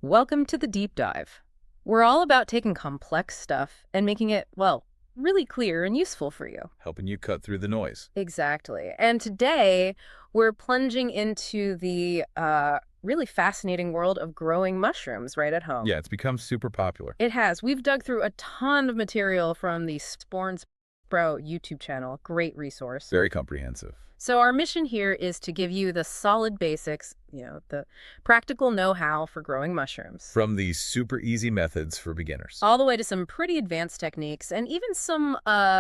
Welcome to the deep dive. We're all about taking complex stuff and making it, well, really clear and useful for you. Helping you cut through the noise. Exactly. And today, we're plunging into the really fascinating world of growing mushrooms right at home. Yeah, it's become super popular. It has. We've dug through a ton of material from the Spore and Sprout YouTube channel. Great resource. Very comprehensive. So our mission here is to give you the solid basics, the practical know-how for growing mushrooms. From these super easy methods for beginners. All the way to some pretty advanced techniques and even some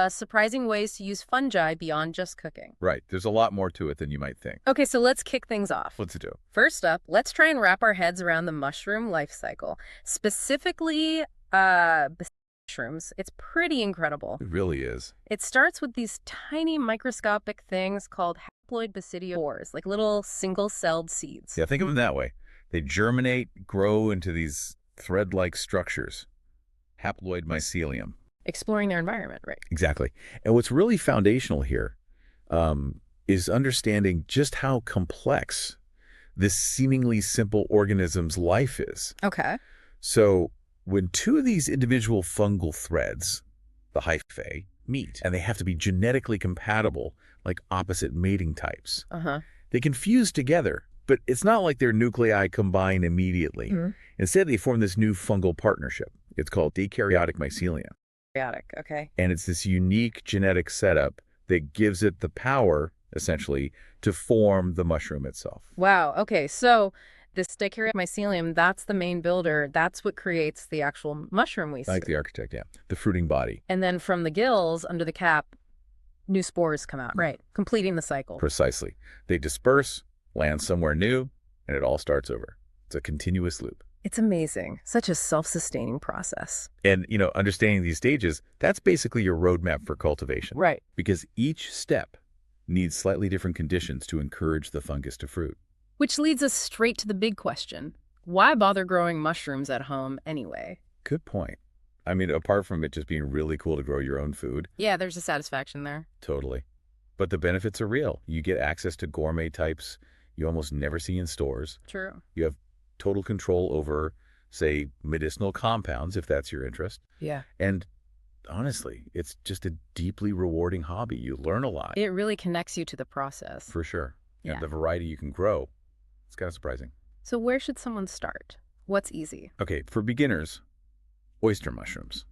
surprising ways to use fungi beyond just cooking. Right, there's a lot more to it than you might think. Okay, so let's kick things off. Let's do it. First up, let's try and wrap our heads around the mushroom life cycle. Specifically, mushrooms. It's pretty incredible. It really is. It starts with these tiny microscopic things called haploid basidiopores, like little single-celled seeds. Yeah, think of them that way. They germinate, grow into these thread-like structures. Haploid mycelium. Exploring their environment, right? Exactly. And what's really foundational here is understanding just how complex this seemingly simple organism's life is. Okay. So when two of these individual fungal threads, the hyphae, meet, and they have to be genetically compatible, like opposite mating types, they can fuse together, but it's not like their nuclei combine immediately. Instead, they form this new fungal partnership. It's called eukaryotic mycelium. Eukaryotic, okay. And it's this unique genetic setup that gives it the power, essentially, to form the mushroom itself. Wow, okay, so this eukaryotic mycelium, that's the main builder. That's what creates the actual mushroom we see. Like the architect, yeah. The fruiting body. And then from the gills, under the cap, new spores come out, right? Completing the cycle. Precisely. They disperse, land somewhere new, and it all starts over. It's a continuous loop. It's amazing. Such a self-sustaining process. And, understanding these stages, that's basically your roadmap for cultivation. Right. Because each step needs slightly different conditions to encourage the fungus to fruit. Which leads us straight to the big question. Why bother growing mushrooms at home anyway? Good point. I mean, apart from it just being really cool to grow your own food. Yeah, there's a satisfaction there. Totally. But the benefits are real. You get access to gourmet types you almost never see in stores. True. You have total control over, say, medicinal compounds, if that's your interest. Yeah. And honestly, it's just a deeply rewarding hobby. You learn a lot. It really connects you to the process. For sure. Yeah. And the variety you can grow, it's kind of surprising. So where should someone start? What's easy? Okay, for beginners, oyster mushrooms.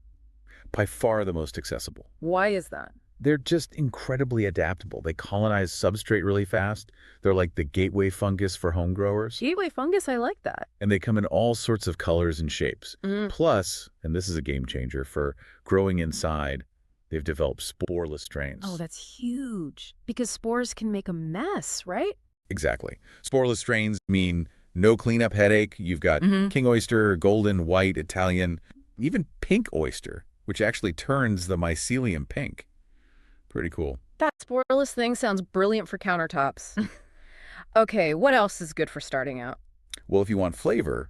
By far the most accessible. Why is that? They're just incredibly adaptable. They colonize substrate really fast. They're like the gateway fungus for home growers. Gateway fungus, I like that. And they come in all sorts of colors and shapes. Plus, and this is a game changer, for growing inside, they've developed sporeless strains. Oh, that's huge. Because spores can make a mess, right? Exactly. Sporeless strains mean no cleanup headache. You've got king oyster, golden, white, Italian, even pink oyster, which actually turns the mycelium pink. Pretty cool. That sporeless thing sounds brilliant for countertops. Okay, what else is good for starting out? Well, if you want flavor,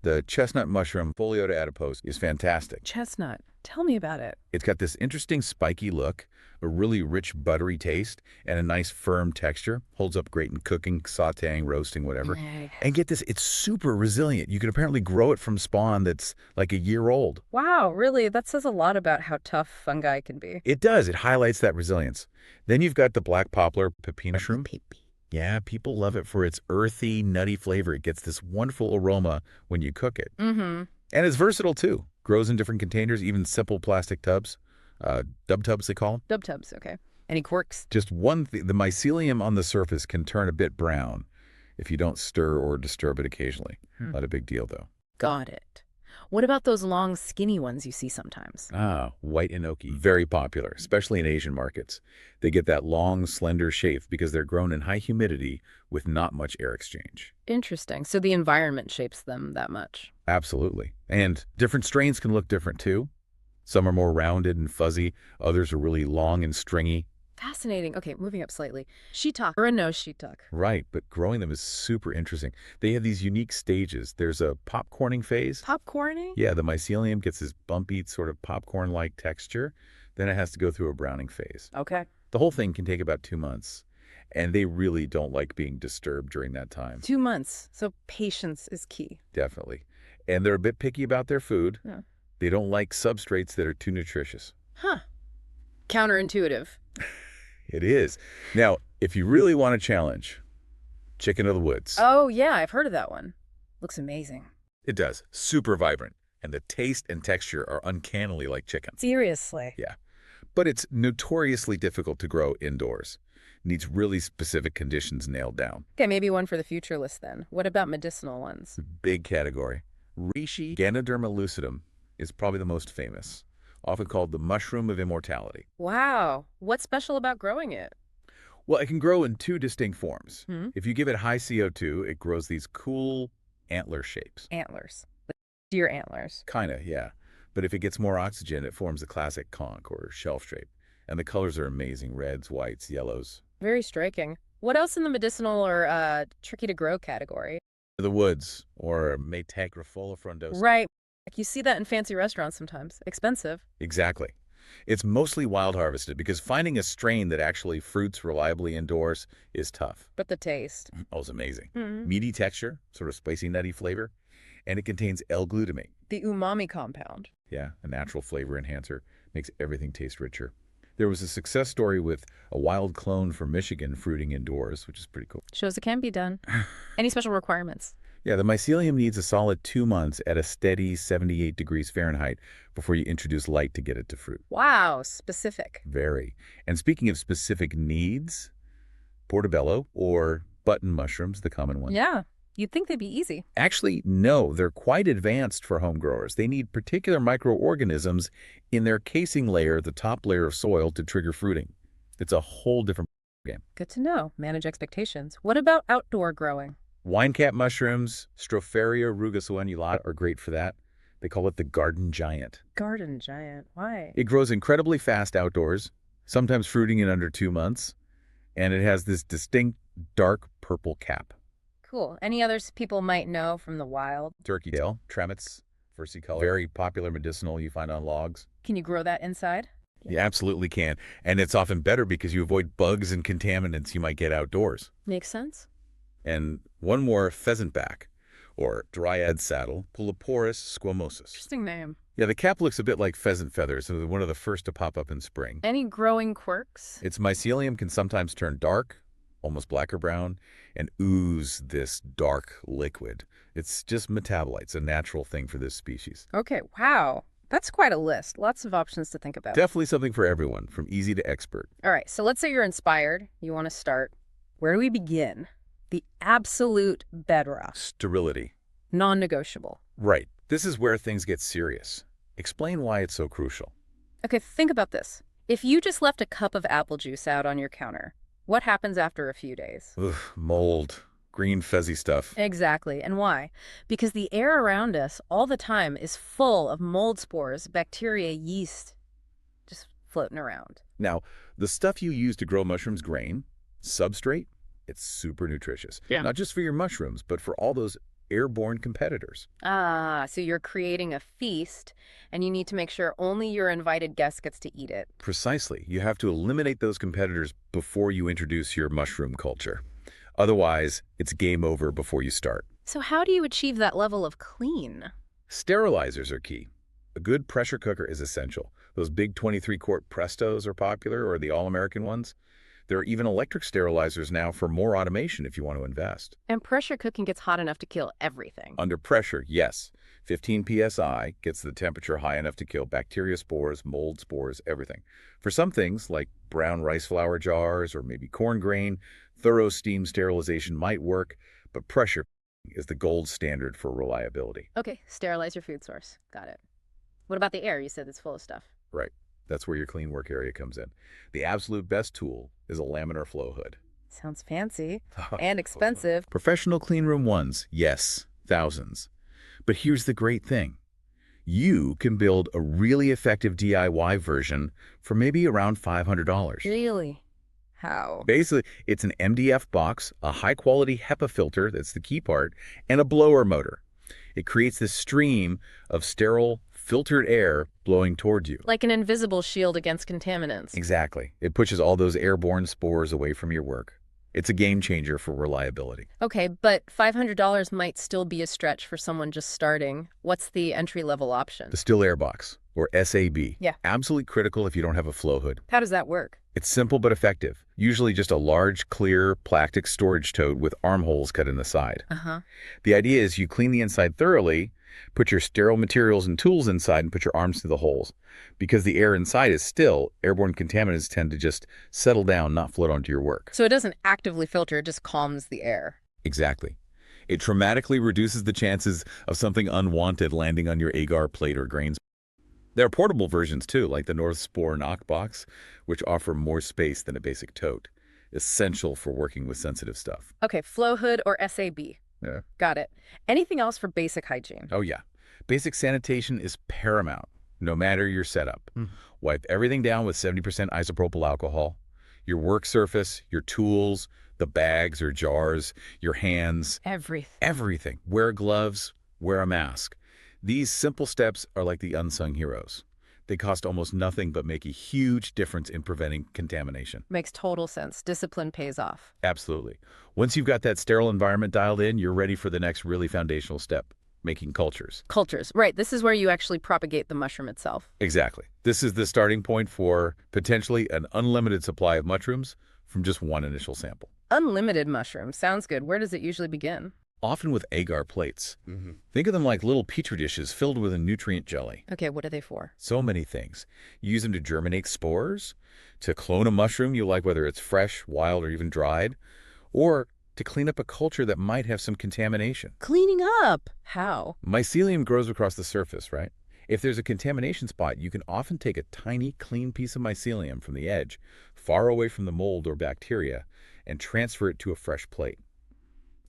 the chestnut mushroom Foliota adipose is fantastic. Chestnut. Tell me about it. It's got this interesting spiky look, a really rich buttery taste, and a nice firm texture. Holds up great in cooking, sautéing, roasting, whatever. And get this, it's super resilient. You can apparently grow it from spawn that's like a year old. Wow, really? That says a lot about how tough fungi can be. It does. It highlights that resilience. Then you've got the black poplar pepino mushroom. Yeah, people love it for its earthy, nutty flavor. It gets this wonderful aroma when you cook it. And it's versatile, too. Grows in different containers, even simple plastic tubs. Dub tubs, they call them. Dub tubs, okay. Any quirks? Just one thing. The mycelium on the surface can turn a bit brown if you don't stir or disturb it occasionally. Not a big deal, though. Got it. What about those long, skinny ones you see sometimes? Ah, white enoki. Very popular, especially in Asian markets. They get that long, slender shape because they're grown in high humidity with not much air exchange. Interesting. So the environment shapes them that much. Absolutely. And different strains can look different, too. Some are more rounded and fuzzy. Others are really long and stringy. Fascinating. Okay, moving up slightly. Shiitake or a no shiitake. Right, but growing them is super interesting. They have these unique stages. There's a popcorning phase. Popcorning? Yeah, the mycelium gets this bumpy, sort of popcorn-like texture. Then it has to go through a browning phase. Okay. The whole thing can take about 2 months. And they really don't like being disturbed during that time. 2 months. So patience is key. Definitely. And they're a bit picky about their food. Yeah. They don't like substrates that are too nutritious. Huh. Counterintuitive. It is. Now, if you really want a challenge, chicken of the woods. Oh, yeah, I've heard of that one. Looks amazing. It does. Super vibrant. And the taste and texture are uncannily like chicken. Seriously? Yeah. But it's notoriously difficult to grow indoors. Needs really specific conditions nailed down. Okay, maybe one for the future list then. What about medicinal ones? Big category. Reishi Ganoderma lucidum is probably the most famous, often called the mushroom of immortality. Wow. What's special about growing it? Well, it can grow in two distinct forms. Hmm? If you give it high CO2, it grows these cool antler shapes. Antlers. Like deer antlers. Kinda, yeah. But if it gets more oxygen, it forms the classic conch or shelf shape. And the colors are amazing: reds, whites, yellows. Very striking. What else in the medicinal or tricky to grow category? The woods, or Metagraphola frondosa. Right. Like you see that in fancy restaurants sometimes. Expensive. Exactly. It's mostly wild harvested because finding a strain that actually fruits reliably indoors is tough. But the taste. Oh, it's amazing. Mm-hmm. Meaty texture, sort of spicy nutty flavor, and it contains L-glutamate. The umami compound. Yeah, a natural flavor enhancer, makes everything taste richer. There was a success story with a wild clone from Michigan fruiting indoors, which is pretty cool. Shows it can be done. Any special requirements? Yeah, the mycelium needs a solid 2 months at a steady 78 degrees Fahrenheit before you introduce light to get it to fruit. Wow, specific. Very. And speaking of specific needs, portobello or button mushrooms, the common one. Yeah, you'd think they'd be easy. Actually, no, they're quite advanced for home growers. They need particular microorganisms in their casing layer, the top layer of soil, to trigger fruiting. It's a whole different game. Good to know. Manage expectations. What about outdoor growing? Winecap mushrooms, Stropharia rugosoenulata, are great for that. They call it the garden giant. Garden giant. Why? It grows incredibly fast outdoors, sometimes fruiting in under 2 months, and it has this distinct dark purple cap. Cool. Any others people might know from the wild? Turkey tail, tremets, versicolor, very popular medicinal you find on logs. Can you grow that inside? You absolutely can, and it's often better because you avoid bugs and contaminants you might get outdoors. Makes sense. And one more, pheasantback, or dryad saddle, Puliporus squamosus. Interesting name. Yeah, the cap looks a bit like pheasant feathers, and one of the first to pop up in spring. Any growing quirks? Its mycelium can sometimes turn dark, almost black or brown, and ooze this dark liquid. It's just metabolites, a natural thing for this species. Okay, wow. That's quite a list. Lots of options to think about. Definitely something for everyone, from easy to expert. All right, so let's say you're inspired. You want to start. Where do we begin? The absolute bedrock. Sterility. Non-negotiable. Right. This is where things get serious. Explain why it's so crucial. Okay, think about this. If you just left a cup of apple juice out on your counter, what happens after a few days? Ugh, mold. Green fuzzy stuff. Exactly. And why? Because the air around us all the time is full of mold spores, bacteria, yeast, just floating around. Now, the stuff you use to grow mushrooms grain, substrate, it's super nutritious. Yeah. Not just for your mushrooms, but for all those airborne competitors. Ah, so you're creating a feast, and you need to make sure only your invited guest gets to eat it. Precisely. You have to eliminate those competitors before you introduce your mushroom culture. Otherwise, it's game over before you start. So how do you achieve that level of clean? Sterilizers are key. A good pressure cooker is essential. Those big 23-quart Prestos are popular, or the all-American ones. There are even electric sterilizers now for more automation if you want to invest. And pressure cooking gets hot enough to kill everything. Under pressure, yes. 15 psi gets the temperature high enough to kill bacteria spores, mold spores, everything. For some things, like brown rice flour jars or maybe corn grain, thorough steam sterilization might work, but pressure is the gold standard for reliability. Okay, sterilize your food source. Got it. What about the air? You said it's full of stuff. Right. That's where your clean work area comes in. The absolute best tool is a laminar flow hood. Sounds fancy and expensive. Professional cleanroom ones, yes, thousands. But here's the great thing. You can build a really effective DIY version for maybe around $500. Really? How? Basically, it's an MDF box, a high-quality HEPA filter, that's the key part, and a blower motor. It creates this stream of sterile, filtered air blowing towards you. Like an invisible shield against contaminants. Exactly. It pushes all those airborne spores away from your work. It's a game changer for reliability. Okay, but $500 might still be a stretch for someone just starting. What's the entry-level option? The still air box, or SAB. Yeah. Absolutely critical if you don't have a flow hood. How does that work? It's simple but effective. Usually just a large, clear, plastic storage tote with armholes cut in the side. Uh-huh. The idea is you clean the inside thoroughly, put your sterile materials and tools inside, and put your arms through the holes. Because the air inside is still, airborne contaminants tend to just settle down, not float onto your work. So it doesn't actively filter, it just calms the air. Exactly. It dramatically reduces the chances of something unwanted landing on your agar plate or grains. There are portable versions too, like the North Spore Knock Box, which offer more space than a basic tote. Essential for working with sensitive stuff. Okay, flow hood or SAB. Yeah. Got it. Anything else for basic hygiene? Oh yeah. Basic sanitation is paramount, no matter your setup. Wipe everything down with 70% isopropyl alcohol. Your work surface, your tools, the bags or jars, your hands. Everything. Everything. Wear gloves, wear a mask. These simple steps are like the unsung heroes. They cost almost nothing but make a huge difference in preventing contamination. Makes total sense. Discipline pays off. Absolutely. Once you've got that sterile environment dialed in, you're ready for the next really foundational step, making cultures. Cultures. Right. This is where you actually propagate the mushroom itself. Exactly. This is the starting point for potentially an unlimited supply of mushrooms from just one initial sample. Unlimited mushrooms. Sounds good. Where does it usually begin? Often with agar plates. Think of them like little petri dishes filled with a nutrient jelly. Okay, what are they for? So many things. You use them to germinate spores, to clone a mushroom you like, whether it's fresh, wild, or even dried, or to clean up a culture that might have some contamination. Cleaning up. How? Mycelium grows across the surface, right? If there's a contamination spot, you can often take a tiny, clean piece of mycelium from the edge, far away from the mold or bacteria, and transfer it to a fresh plate.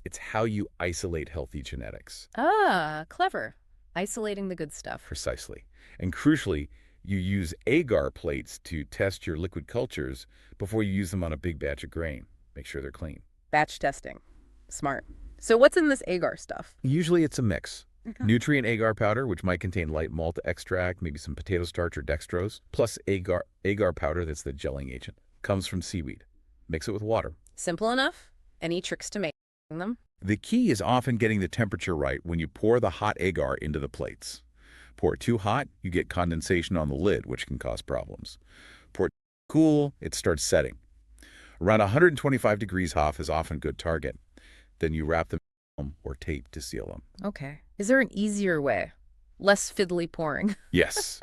It's how you isolate healthy genetics. Ah, clever. Isolating the good stuff. Precisely. And crucially, you use agar plates to test your liquid cultures before you use them on a big batch of grain. Make sure they're clean. Batch testing. Smart. So what's in this agar stuff? Usually it's a mix. Okay. Nutrient agar powder, which might contain light malt extract, maybe some potato starch or dextrose, plus agar powder, that's the gelling agent, comes from seaweed. Mix it with water. Simple enough? Any tricks to making them? The key is often getting the temperature right when you pour the hot agar into the plates. Pour it too hot, you get condensation on the lid, which can cause problems. Pour it cool, it starts setting. Around 125 degrees Hoff is often a good target. Then you wrap them in film or tape to seal them. Okay. Is there an easier way? Less fiddly pouring? Yes,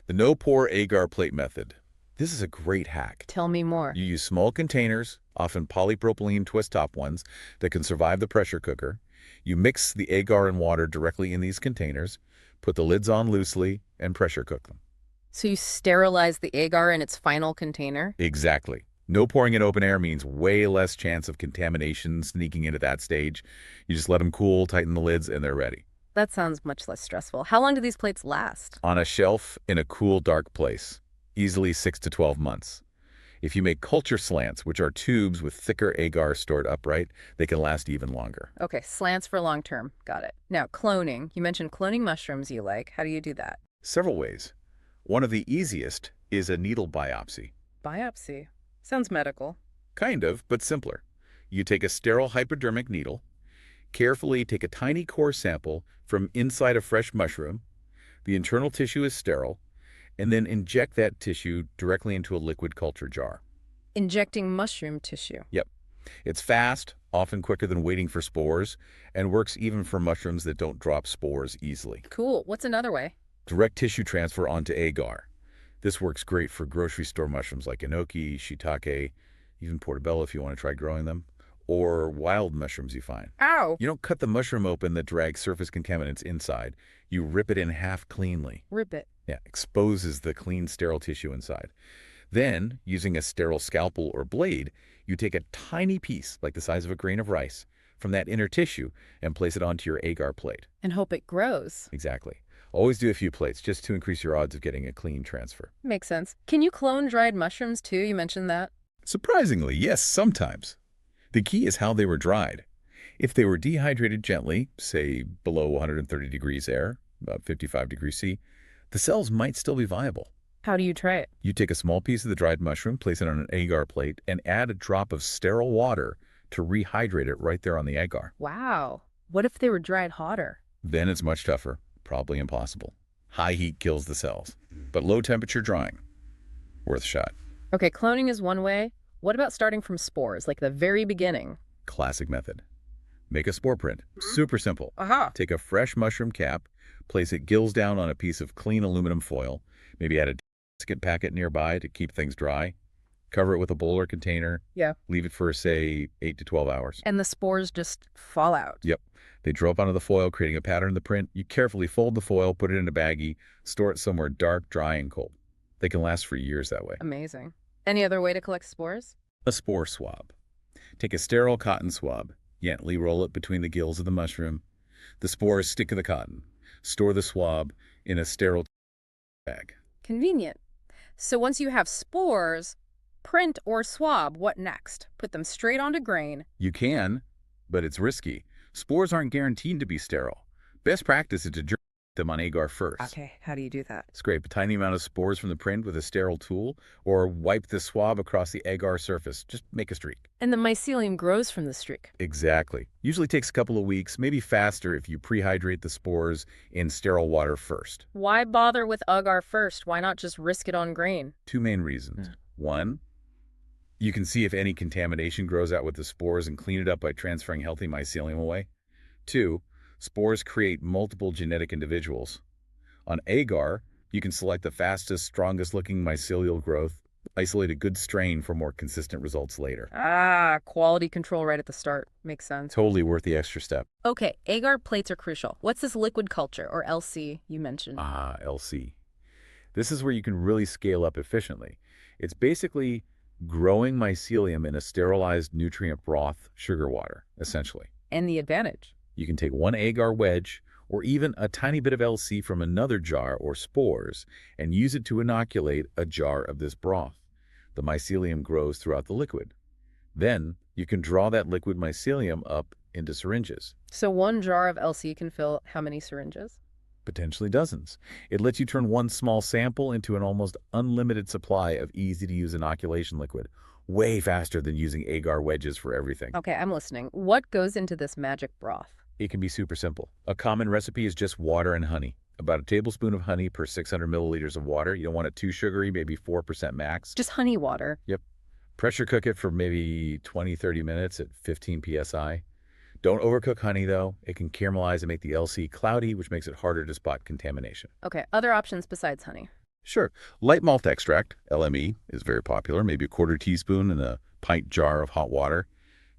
the no-pour agar plate method. This is a great hack. Tell me more. You use small containers, often polypropylene twist-top ones, that can survive the pressure cooker. You mix the agar and water directly in these containers, put the lids on loosely, and pressure cook them. So you sterilize the agar in its final container? Exactly. No pouring in open air means way less chance of contamination sneaking into that stage. You just let them cool, tighten the lids, and they're ready. That sounds much less stressful. How long do these plates last? On a shelf in a cool, dark place. Easily 6 to 12 months. If you make culture slants, which are tubes with thicker agar stored upright, they can last even longer. Okay, slants for long term. Got it. Now, cloning. You mentioned cloning mushrooms you like. How do you do that? Several ways. One of the easiest is a needle biopsy. Biopsy. Sounds medical. Kind of, but simpler. You take a sterile hypodermic needle, carefully take a tiny core sample from inside a fresh mushroom. The internal tissue is sterile, and then inject that tissue directly into a liquid culture jar. Injecting mushroom tissue. Yep. It's fast, often quicker than waiting for spores, and works even for mushrooms that don't drop spores easily. Cool. What's another way? Direct tissue transfer onto agar. This works great for grocery store mushrooms like enoki, shiitake, even portobello if you want to try growing them, or wild mushrooms you find. Ow! You don't cut the mushroom open that drags surface contaminants inside. You rip it in half cleanly. Rip it. Yeah, exposes the clean, sterile tissue inside. Then, using a sterile scalpel or blade, you take a tiny piece, like the size of a grain of rice, from that inner tissue and place it onto your agar plate. And hope it grows. Exactly. Always do a few plates, just to increase your odds of getting a clean transfer. Makes sense. Can you clone dried mushrooms too? You mentioned that. Surprisingly, yes, sometimes. The key is how they were dried. If they were dehydrated gently, say below 130 degrees air, about 55 degrees C, the cells might still be viable. How do you try it? You take a small piece of the dried mushroom, place it on an agar plate, and add a drop of sterile water to rehydrate it right there on the agar. Wow. What if they were dried hotter? Then it's much tougher, probably impossible. High heat kills the cells, but low temperature drying, worth a shot. Okay, cloning is one way. What about starting from spores, like the very beginning? Classic method. Make a spore print. Super simple. Aha. Take a fresh mushroom cap, place it gills down on a piece of clean aluminum foil, maybe add a desiccant packet nearby to keep things dry. Cover it with a bowl or container. Yeah. Leave it for, say, 8 to 12 hours. And the spores just fall out. Yep. They drop onto the foil, creating a pattern in the print. You carefully fold the foil, put it in a baggie, store it somewhere dark, dry, and cold. They can last for years that way. Amazing. Any other way to collect spores? A spore swab. Take a sterile cotton swab. Gently roll it between the gills of the mushroom. The spores stick to the cotton. Store the swab in a sterile bag. Convenient. So once you have spores, print or swab, what next? Put them straight onto grain. You can, but it's risky. Spores aren't guaranteed to be sterile. Best practice is to germinate them on agar first. Okay, how do you do that? Scrape a tiny amount of spores from the print with a sterile tool, or wipe the swab across the agar surface. Just make a streak. And the mycelium grows from the streak. Exactly. Usually takes a couple of weeks, maybe faster if you prehydrate the spores in sterile water first. Why bother with agar first? Why not just risk it on grain? Two main reasons. One, you can see if any contamination grows out with the spores and clean it up by transferring healthy mycelium away. Two, spores create multiple genetic individuals. On agar, you can select the fastest, strongest-looking mycelial growth, isolate a good strain for more consistent results later. Ah, quality control right at the start. Makes sense. Totally worth the extra step. Okay, agar plates are crucial. What's this liquid culture, or LC, you mentioned? Ah, LC. This is where you can really scale up efficiently. It's basically growing mycelium in a sterilized nutrient broth sugar water, essentially. And the advantage? You can take one agar wedge or even a tiny bit of LC from another jar or spores and use it to inoculate a jar of this broth. The mycelium grows throughout the liquid. Then you can draw that liquid mycelium up into syringes. So one jar of LC can fill how many syringes? Potentially dozens. It lets you turn one small sample into an almost unlimited supply of easy-to-use inoculation liquid, way faster than using agar wedges for everything. Okay, I'm listening. What goes into this magic broth? It can be super simple. A common recipe is just water and honey. About a tablespoon of honey per 600 milliliters of water. You don't want it too sugary, maybe 4% max. Just honey water. Yep. Pressure cook it for maybe 20-30 minutes at 15 psi. Don't overcook honey, though. It can caramelize and make the LC cloudy, which makes it harder to spot contamination. Okay, other options besides honey? Sure. Light malt extract, LME, is very popular. Maybe a quarter teaspoon in a pint jar of hot water.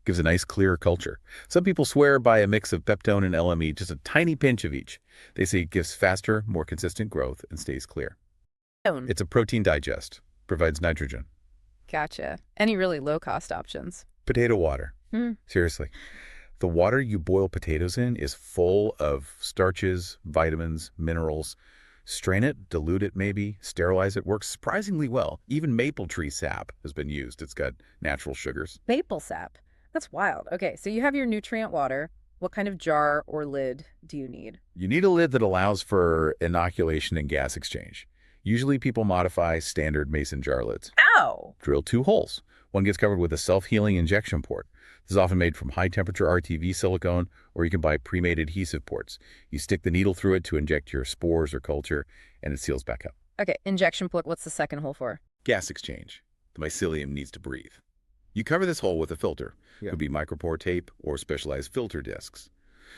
Gives a nice clear culture. Some people swear by a mix of peptone and LME, just a tiny pinch of each. They say it gives faster, more consistent growth and stays clear. It's a protein digest. Provides nitrogen. Gotcha. Any really low-cost options? Potato water. Seriously. The water you boil potatoes in is full of starches, vitamins, minerals. Strain it, dilute it maybe, sterilize it. Works surprisingly well. Even maple tree sap has been used. It's got natural sugars. Maple sap? That's wild. Okay, so you have your nutrient water. What kind of jar or lid do you need? You need a lid that allows for inoculation and gas exchange. Usually people modify standard mason jar lids. Ow! Drill 2 holes. One gets covered with a self-healing injection port. This is often made from high-temperature RTV silicone, or you can buy pre-made adhesive ports. You stick the needle through it to inject your spores or culture, and it seals back up. Okay, injection port. What's the second hole for? Gas exchange. The mycelium needs to breathe. You cover this hole with a filter. It could be micropore tape or specialized filter discs.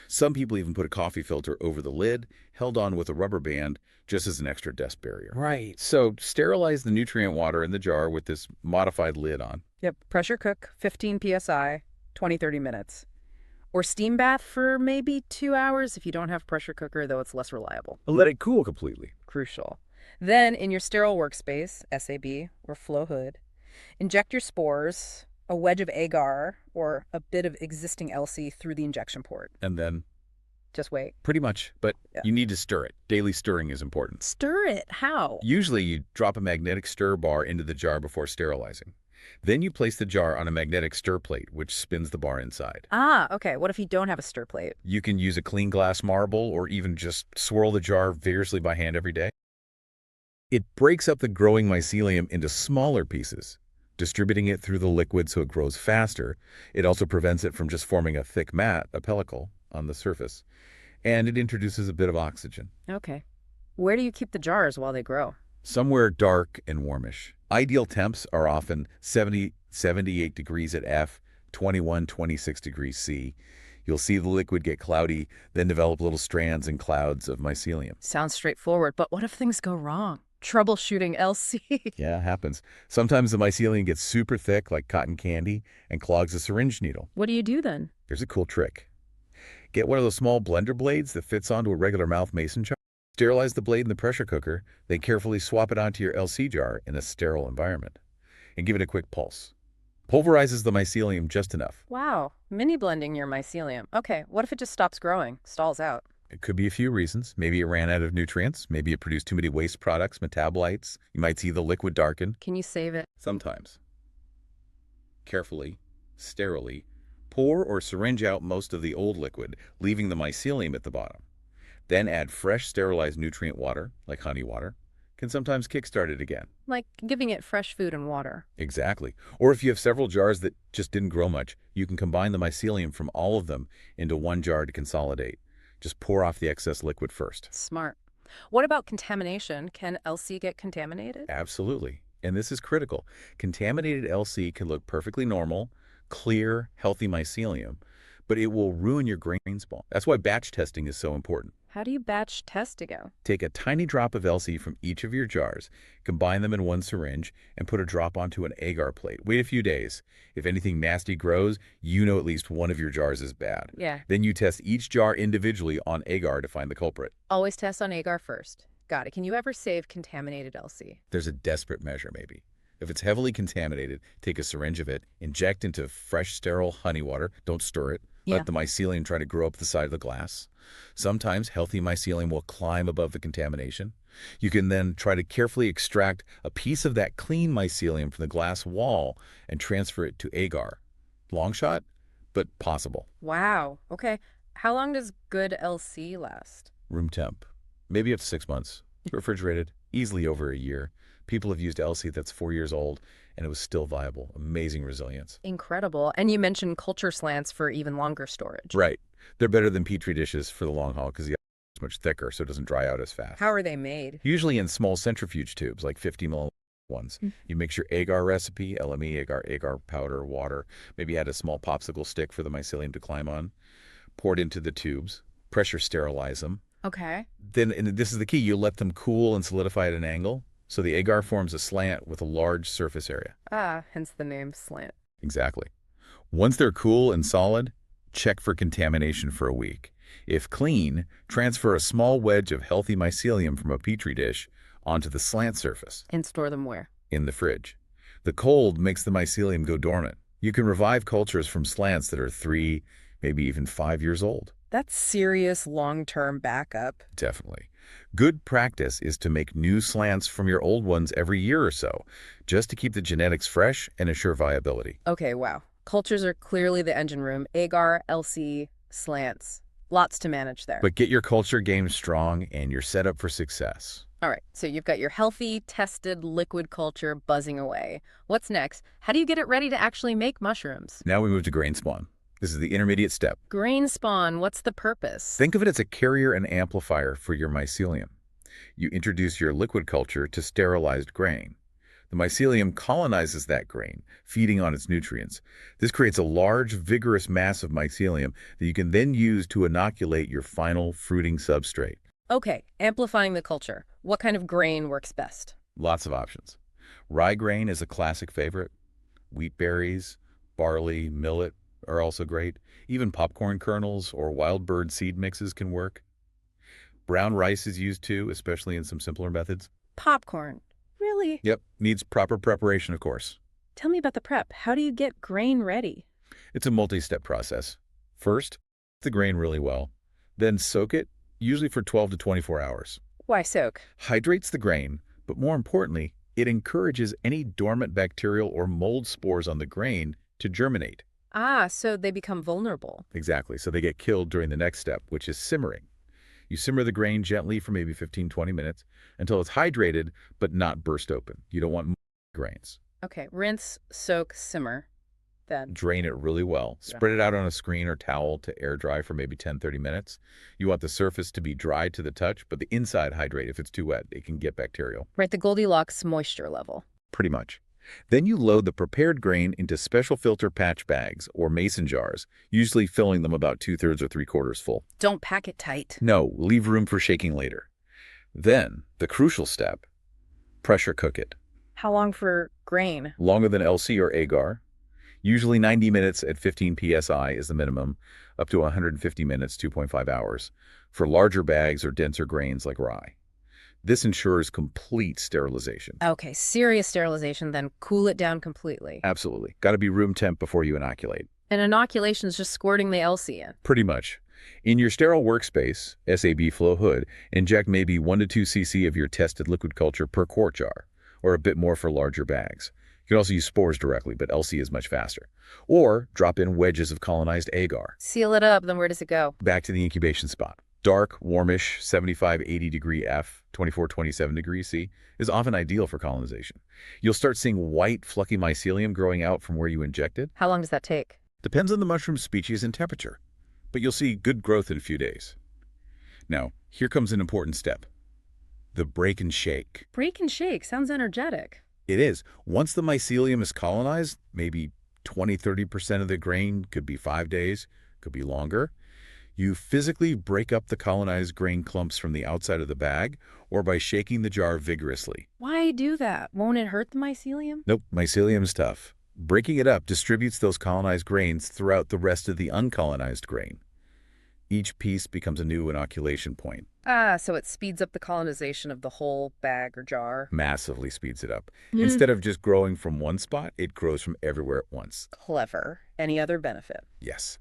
Some people even put a coffee filter over the lid, held on with a rubber band, just as an extra dust barrier. Right. So sterilize the nutrient water in the jar with this modified lid on. Yep, pressure cook, 15 psi, 20-30 minutes. Or steam bath for maybe 2 hours if you don't have pressure cooker, though it's less reliable. Let it cool completely. Crucial. Then, in your sterile workspace, SAB or flow hood, inject your spores, a wedge of agar, or a bit of existing LC through the injection port. And then? Just wait. Pretty much, but you need to stir it. Daily stirring is important. Stir it? How? Usually you drop a magnetic stir bar into the jar before sterilizing. Then you place the jar on a magnetic stir plate, which spins the bar inside. Ah, okay. What if you don't have a stir plate? You can use a clean glass marble or even just swirl the jar vigorously by hand every day. It breaks up the growing mycelium into smaller pieces. distributing it through the liquid so it grows faster. It also prevents it from just forming a thick mat, a pellicle, on the surface. And it introduces a bit of oxygen. Okay. Where do you keep the jars while they grow? Somewhere dark and warmish. Ideal temps are often 78 degrees at F, 26 degrees C. You'll see the liquid get cloudy, then develop little strands and clouds of mycelium. Sounds straightforward, but what if things go wrong? Troubleshooting LC. Yeah, happens. Sometimes the mycelium gets super thick like cotton candy and clogs a syringe needle. What do you do then? Here's a cool trick. Get one of those small blender blades that fits onto a regular mouth mason jar. Sterilize the blade in the pressure cooker, then carefully swap it onto your LC jar in a sterile environment. And give it a quick pulse. Pulverizes the mycelium just enough. Wow, mini blending your mycelium. Okay, what if it just stops growing, stalls out? It could be a few reasons. Maybe it ran out of nutrients. Maybe it produced too many waste products, metabolites. You might see the liquid darken. Can you save it? Sometimes. Carefully, sterilely, pour or syringe out most of the old liquid, leaving the mycelium at the bottom. Then add fresh sterilized nutrient water, like honey water. Can sometimes kickstart it again. Like giving it fresh food and water. Exactly. Or if you have several jars that just didn't grow much, you can combine the mycelium from all of them into one jar to consolidate. Just pour off the excess liquid first. Smart. What about contamination? Can LC get contaminated? Absolutely. And this is critical. Contaminated LC can look perfectly normal, clear, healthy mycelium, but it will ruin your grain spawn. That's why batch testing is so important. How do you batch test again? Take a tiny drop of LC from each of your jars, combine them in one syringe, and put a drop onto an agar plate. Wait a few days. If anything nasty grows, you know at least one of your jars is bad. Yeah. Then you test each jar individually on agar to find the culprit. Always test on agar first. Got it. Can you ever save contaminated LC? There's a desperate measure, maybe. If it's heavily contaminated, take a syringe of it, inject into fresh, sterile honey water. Don't stir it. Yeah. Let the mycelium try to grow up the side of the glass. Sometimes healthy mycelium will climb above the contamination. You can then try to carefully extract a piece of that clean mycelium from the glass wall and transfer it to agar. Long shot, but possible. Wow. Okay. How long does good LC last? Room temp. Maybe up to 6 months. Refrigerated. Easily over a year. People have used LC that's 4 years old, and it was still viable. Amazing resilience. Incredible. And you mentioned culture slants for even longer storage. Right. They're better than Petri dishes for the long haul because the ice is much thicker, so it doesn't dry out as fast. How are they made? Usually in small centrifuge tubes, like 50 milliliter ones. You mix your agar recipe, LME, agar powder, water. Maybe add a small popsicle stick for the mycelium to climb on. Pour it into the tubes. Pressure sterilize them. Okay. Then, and this is the key, you let them cool and solidify at an angle. So the agar forms a slant with a large surface area. Ah, hence the name slant. Exactly. Once they're cool and solid, check for contamination for a week. If clean, transfer a small wedge of healthy mycelium from a Petri dish onto the slant surface. And store them where? In the fridge. The cold makes the mycelium go dormant. You can revive cultures from slants that are 3, maybe even 5 years old. That's serious long-term backup. Definitely. Good practice is to make new slants from your old ones every year or so, just to keep the genetics fresh and assure viability. Okay, wow. Cultures are clearly the engine room. Agar, LC, slants. Lots to manage there. But get your culture game strong and you're set up for success. All right, so you've got your healthy, tested liquid culture buzzing away. What's next? How do you get it ready to actually make mushrooms? Now we move to grain spawn. This is the intermediate step. Grain spawn, what's the purpose? Think of it as a carrier and amplifier for your mycelium. You introduce your liquid culture to sterilized grain. The mycelium colonizes that grain, feeding on its nutrients. This creates a large, vigorous mass of mycelium that you can then use to inoculate your final fruiting substrate. Okay, amplifying the culture. What kind of grain works best? Lots of options. Rye grain is a classic favorite. Wheat berries, barley, millet are also great. Even popcorn kernels or wild bird seed mixes can work. Brown rice is used too, especially in some simpler methods. Popcorn. Really? Yep, needs proper preparation, of course. Tell me about the prep. How do you get grain ready? It's a multi-step process. First, the grain really well. Then soak it, usually for 12 to 24 hours. Why soak? Hydrates the grain, but more importantly, it encourages any dormant bacterial or mold spores on the grain to germinate. Ah, so they become vulnerable. Exactly, so they get killed during the next step, which is simmering. You simmer the grain gently for maybe 15-20 minutes until it's hydrated but not burst open. You don't want grains. Okay, rinse, soak, simmer. Then, Drain it really well. yeah. Spread it out on a screen or towel to air dry for maybe 10-30 minutes. You want the surface to be dry to the touch, but the inside hydrate. If it's too wet, it can get bacterial. Right, the Goldilocks moisture level. Pretty much. Then you load the prepared grain into special filter patch bags or mason jars, usually filling them about 2/3 or 3/4 full. Don't pack it tight. No, leave room for shaking later. Then, the crucial step, pressure cook it. How long for grain? Longer than LC or agar. Usually 90 minutes at 15 psi is the minimum, up to 150 minutes, 2.5 hours, for larger bags or denser grains like rye. This ensures complete sterilization. Okay, serious sterilization, then cool it down completely. Absolutely. Got to be room temp before you inoculate. And inoculation is just squirting the LC in. Pretty much. In your sterile workspace, SAB flow hood, inject maybe 1 to 2 cc of your tested liquid culture per quart jar, or a bit more for larger bags. You can also use spores directly, but LC is much faster. Or drop in wedges of colonized agar. Seal it up, then where does it go? Back to the incubation spot. Dark, warmish, 75-80 degree F, 24-27 degrees C, is often ideal for colonization. You'll start seeing white, fluffy mycelium growing out from where you injected. How long does that take? Depends on the mushroom species and temperature, but you'll see good growth in a few days. Now, here comes an important step. The break and shake. Break and shake. Sounds energetic. It is. Once the mycelium is colonized, maybe 20–30% of the grain, could be 5 days, could be longer. You physically break up the colonized grain clumps from the outside of the bag or by shaking the jar vigorously. Why do that? Won't it hurt the mycelium? Nope, mycelium's tough. Breaking it up distributes those colonized grains throughout the rest of the uncolonized grain. Each piece becomes a new inoculation point. Ah, so it speeds up the colonization of the whole bag or jar. Massively speeds it up. Instead of just growing from one spot, it grows from everywhere at once. Clever. Any other benefit? Yes.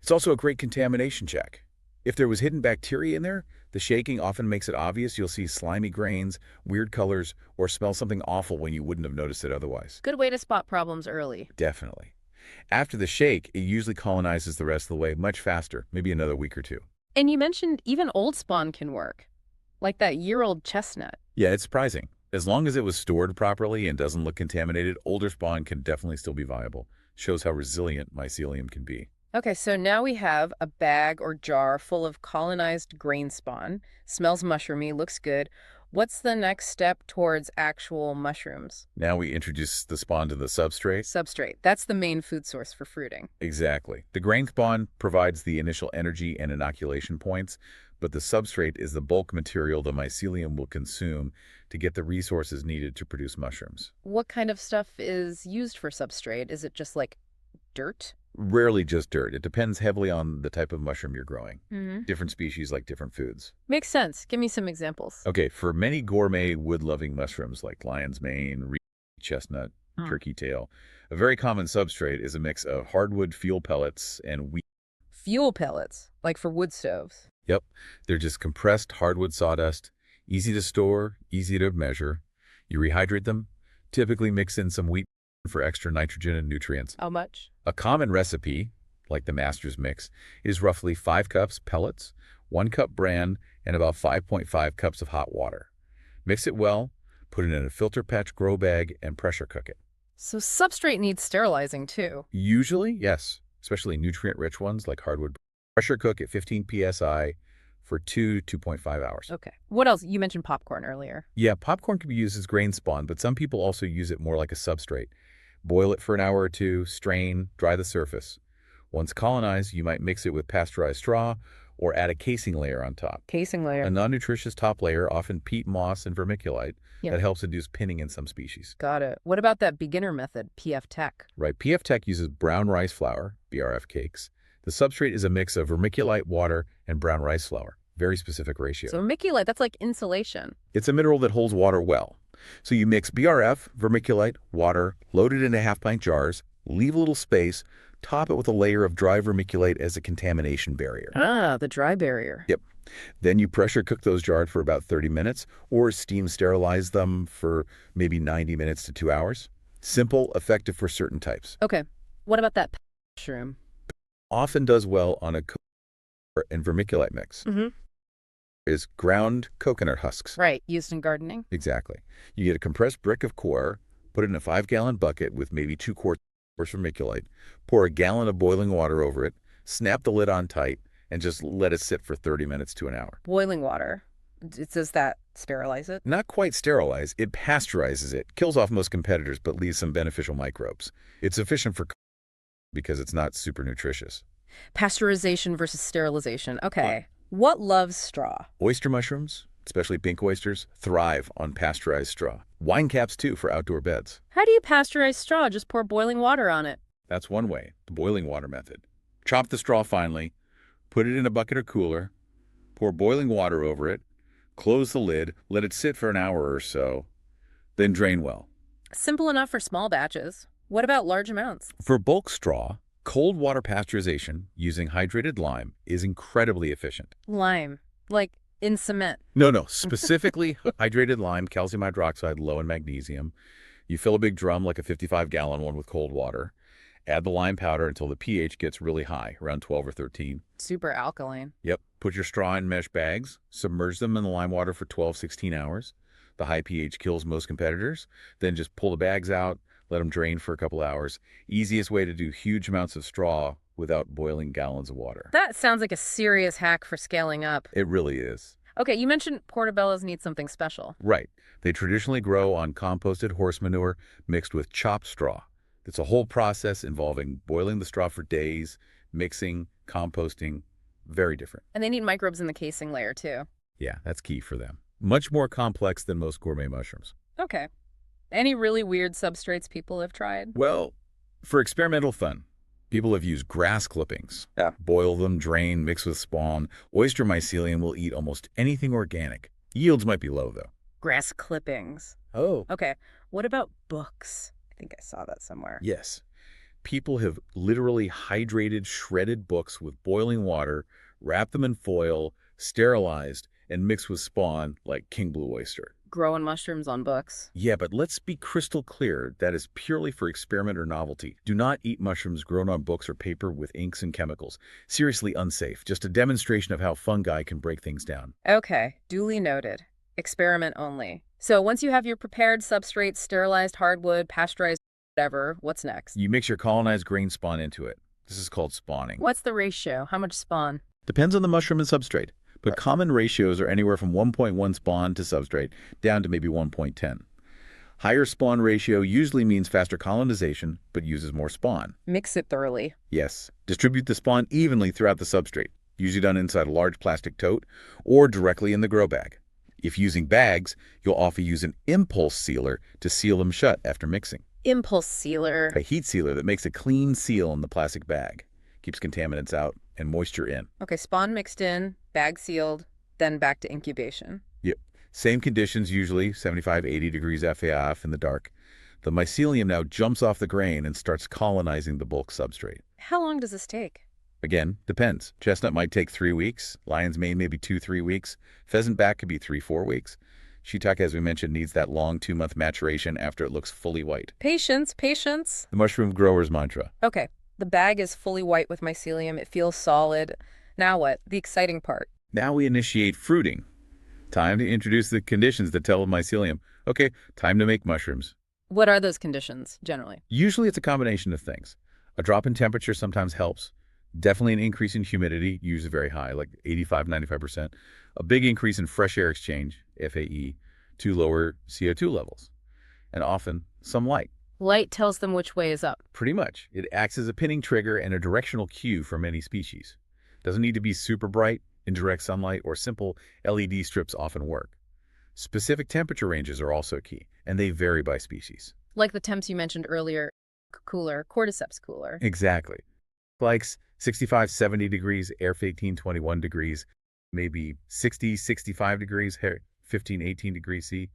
It's also a great contamination check. If there was hidden bacteria in there, the shaking often makes it obvious. You'll see slimy grains, weird colors, or smell something awful when you wouldn't have noticed it otherwise. Good way to spot problems early. Definitely. After the shake, it usually colonizes the rest of the way much faster, maybe another week or two. And you mentioned even old spawn can work, like that year-old chestnut. Yeah, it's surprising. As long as it was stored properly and doesn't look contaminated, older spawn can definitely still be viable. Shows how resilient mycelium can be. Okay, so now we have a bag or jar full of colonized grain spawn. Smells mushroomy, looks good. What's the next step towards actual mushrooms? Now we introduce the spawn to the substrate. Substrate. That's the main food source for fruiting. Exactly. The grain spawn provides the initial energy and inoculation points, but the substrate is the bulk material the mycelium will consume to get the resources needed to produce mushrooms. What kind of stuff is used for substrate? Is it just like dirt? Rarely just dirt. It depends heavily on the type of mushroom you're growing. Mm-hmm. Different species like different foods. Makes sense. Give me some examples. Okay, for many gourmet wood-loving mushrooms like lion's mane, chestnut, turkey tail, a very common substrate is a mix of hardwood fuel pellets and wheat. Fuel pellets, like for wood stoves. Yep, they're just compressed hardwood sawdust, easy to store, easy to measure. You rehydrate them, typically mix in some wheat for extra nitrogen and nutrients. How much? A common recipe, like the master's mix, is roughly 5 cups pellets, 1 cup bran, and about 5.5 cups of hot water. Mix it well, put it in a filter patch grow bag, and pressure cook it. So substrate needs sterilizing too. Usually, yes, especially nutrient-rich ones like hardwood. Pressure cook at 15 psi for 2–2.5 hours. Okay. What else? You mentioned popcorn earlier. Yeah, popcorn can be used as grain spawn, but some people also use it more like a substrate. Boil it for an hour or two, strain, dry the surface. Once colonized, you might mix it with pasteurized straw or add a casing layer on top. Casing layer. A non-nutritious top layer, often peat moss and vermiculite, that helps induce pinning in some species. Got it. What about that beginner method, PF Tech? Right. PF Tech uses brown rice flour, BRF cakes. The substrate is a mix of vermiculite, water, and brown rice flour. Very specific ratio. So vermiculite, that's like insulation. It's a mineral that holds water well. So you mix BRF, vermiculite, water, load it into half-pint jars, leave a little space, top it with a layer of dry vermiculite as a contamination barrier. Ah, the dry barrier. Yep. Then you pressure cook those jars for about 30 minutes or steam sterilize them for maybe 90 minutes to 2 hours. Simple, effective for certain types. Okay. What about that mushroom? Often does well on a coconut and vermiculite mix. Is ground coconut husks. Right, used in gardening. Exactly. You get a compressed brick of coir, Put it in a 5-gallon bucket with maybe 2 quarts of vermiculite. Pour a gallon of boiling water over it, snap the lid on tight, and just let it sit for 30 minutes to an hour. Boiling water. Does that sterilize it? Not quite sterilize, it pasteurizes it, kills off most competitors, but leaves some beneficial microbes. It's efficient for because it's not super nutritious. Pasteurization versus sterilization. Okay. What loves straw? Oyster mushrooms, especially pink oysters, thrive on pasteurized straw. Wine caps, too, for outdoor beds. How do you pasteurize straw? Just pour boiling water on it. That's one way, the boiling water method. Chop the straw finely, put it in a bucket or cooler, pour boiling water over it, close the lid, let it sit for an hour or so, then drain well. Simple enough for small batches. What about large amounts? For bulk straw, cold water pasteurization using hydrated lime is incredibly efficient. Lime. Like in cement. No, specifically hydrated lime, calcium hydroxide, low in magnesium. You fill a big drum like a 55-gallon one with cold water. Add the lime powder until the pH gets really high, around 12 or 13. Super alkaline. Yep. Put your straw in mesh bags, submerge them in the lime water for 12, 16 hours. The high pH kills most competitors. Then just pull the bags out, let them drain for a couple hours. Easiest way to do huge amounts of straw without boiling gallons of water. That sounds like a serious hack for scaling up. It really is. Okay, you mentioned portobellos need something special. Right. They traditionally grow on composted horse manure mixed with chopped straw. It's a whole process involving boiling the straw for days, mixing, composting. Very different. And they need microbes in the casing layer, too. Yeah, that's key for them. Much more complex than most gourmet mushrooms. Okay. Any really weird substrates people have tried? Well, for experimental fun, people have used grass clippings. Yeah. Boil them, drain, mix with spawn. Oyster mycelium will eat almost anything organic. Yields might be low, though. Grass clippings. Oh. Okay. What about books? I think I saw that somewhere. Yes. People have literally hydrated, shredded books with boiling water, wrapped them in foil, sterilized, and mixed with spawn like king blue oyster. Growing mushrooms on books. Yeah, but let's be crystal clear. That is purely for experiment or novelty. Do not eat mushrooms grown on books or paper with inks and chemicals. Seriously unsafe. Just a demonstration of how fungi can break things down. Okay, duly noted. Experiment only. So once you have your prepared substrates, sterilized hardwood, pasteurized whatever, what's next? You mix your colonized grain spawn into it. This is called spawning. What's the ratio? How much spawn? Depends on the mushroom and substrate, but common ratios are anywhere from 1.1 spawn to substrate down to maybe 1.10. Higher spawn ratio usually means faster colonization, but uses more spawn. Mix it thoroughly. Yes. Distribute the spawn evenly throughout the substrate, usually done inside a large plastic tote or directly in the grow bag. If using bags, you'll often use an impulse sealer to seal them shut after mixing. Impulse sealer. A heat sealer that makes a clean seal in the plastic bag. Keeps contaminants out and moisture in. Okay, spawn mixed in, bag sealed, then back to incubation. Yep. Same conditions usually, 75, 80 degrees FAF in the dark. The mycelium now jumps off the grain and starts colonizing the bulk substrate. How long does this take? Again, depends. Chestnut might take 3 weeks. Lion's mane maybe 2-3 weeks. Pheasant back could be 3-4 weeks. Shiitake, as we mentioned, needs that long 2-month maturation after it looks fully white. Patience, patience. The mushroom grower's mantra. Okay, the bag is fully white with mycelium. It feels solid. Now what? The exciting part. Now we initiate fruiting. Time to introduce the conditions that tell the mycelium, okay, time to make mushrooms. What are those conditions, generally? Usually it's a combination of things. A drop in temperature sometimes helps. Definitely an increase in humidity, usually very high, like 85, 95%. A big increase in fresh air exchange, FAE, to lower CO2 levels. And often some light. Light tells them which way is up. Pretty much. It acts as a pinning trigger and a directional cue for many species. Doesn't need to be super bright, indirect sunlight, or simple LED strips often work. Specific temperature ranges are also key, and they vary by species. Like the temps you mentioned earlier, cooler, cordyceps cooler. Exactly. Likes 65, 70 degrees, air 15, 21 degrees, maybe 60, 65 degrees, 15, 18 degrees C.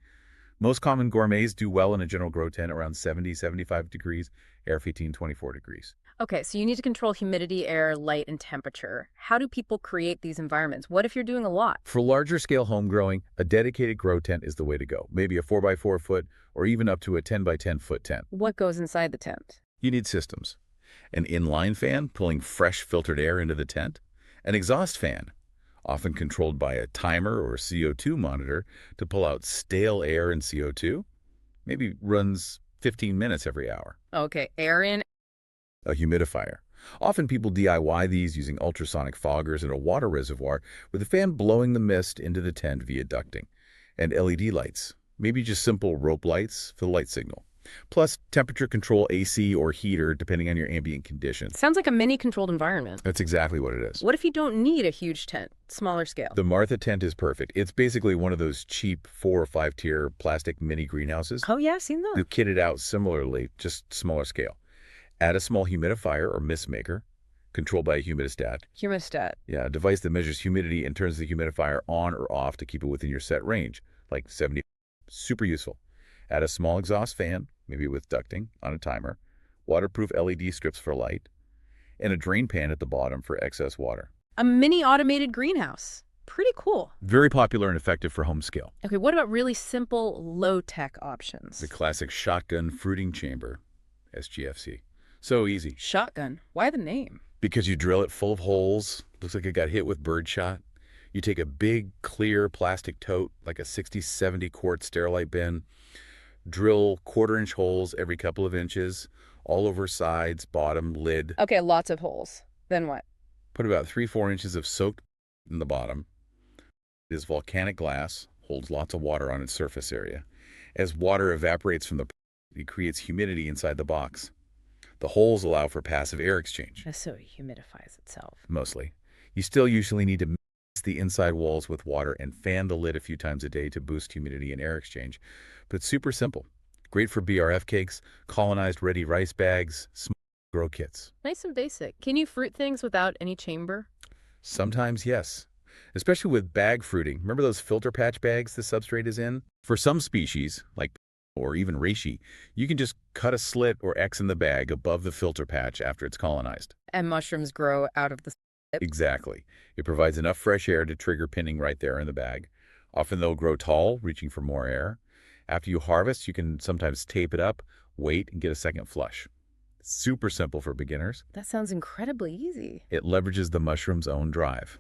Most common gourmets do well in a general grow tent around 70, 75 degrees, air 15, 24 degrees. Okay, so you need to control humidity, air, light, and temperature. How do people create these environments? What if you're doing a lot? For larger scale home growing, a dedicated grow tent is the way to go. Maybe a 4x4 foot or even up to a 10x10 foot tent. What goes inside the tent? You need systems. An inline fan pulling fresh filtered air into the tent, an exhaust fan, often controlled by a timer or CO2 monitor to pull out stale air and CO2, maybe runs 15 minutes every hour. Okay, air in. A humidifier. Often people DIY these using ultrasonic foggers and a water reservoir with a fan blowing the mist into the tent via ducting. And LED lights. Maybe just simple rope lights for the light signal. Plus temperature control AC or heater depending on your ambient conditions. Sounds like a mini controlled environment. That's exactly what it is. What if you don't need a huge tent, smaller scale? The Martha tent is perfect. It's basically one of those cheap 4 or 5 tier plastic mini greenhouses. Oh yeah, I've seen They're those. kitted out similarly, just smaller scale. Add a small humidifier or mist maker, controlled by a humidistat. Humidistat. Yeah, a device that measures humidity and turns the humidifier on or off to keep it within your set range, like 70. Super useful. Add a small exhaust fan, maybe with ducting, on a timer, waterproof LED strips for light, and a drain pan at the bottom for excess water. A mini automated greenhouse. Pretty cool. Very popular and effective for home scale. Okay, what about really simple, low-tech options? The classic shotgun fruiting chamber, SGFC. So easy. Shotgun. Why the name? Because you drill it full of holes, looks like it got hit with birdshot. You take a big, clear plastic tote, like a 60, 70 quart Sterilite bin, drill quarter-inch holes every couple of inches, all over sides, bottom, lid. Okay, lots of holes. Then what? Put about 3-4 inches of soaked in the bottom. It is volcanic glass, holds lots of water on its surface area. As water evaporates from the it creates humidity inside the box. The holes allow for passive air exchange. So it humidifies itself. Mostly. You still usually need to mix the inside walls with water and fan the lid a few times a day to boost humidity and air exchange. But it's super simple. Great for BRF cakes, colonized ready rice bags, small grow kits. Nice and basic. Can you fruit things without any chamber? Sometimes, yes. Especially with bag fruiting. Remember those filter patch bags the substrate is in? For some species, like or even reishi, you can just cut a slit or X in the bag above the filter patch after it's colonized. And mushrooms grow out of the... Exactly. It provides enough fresh air to trigger pinning right there in the bag. Often they'll grow tall, reaching for more air. After you harvest, you can sometimes tape it up, wait, and get a second flush. Super simple for beginners. That sounds incredibly easy. It leverages the mushroom's own drive.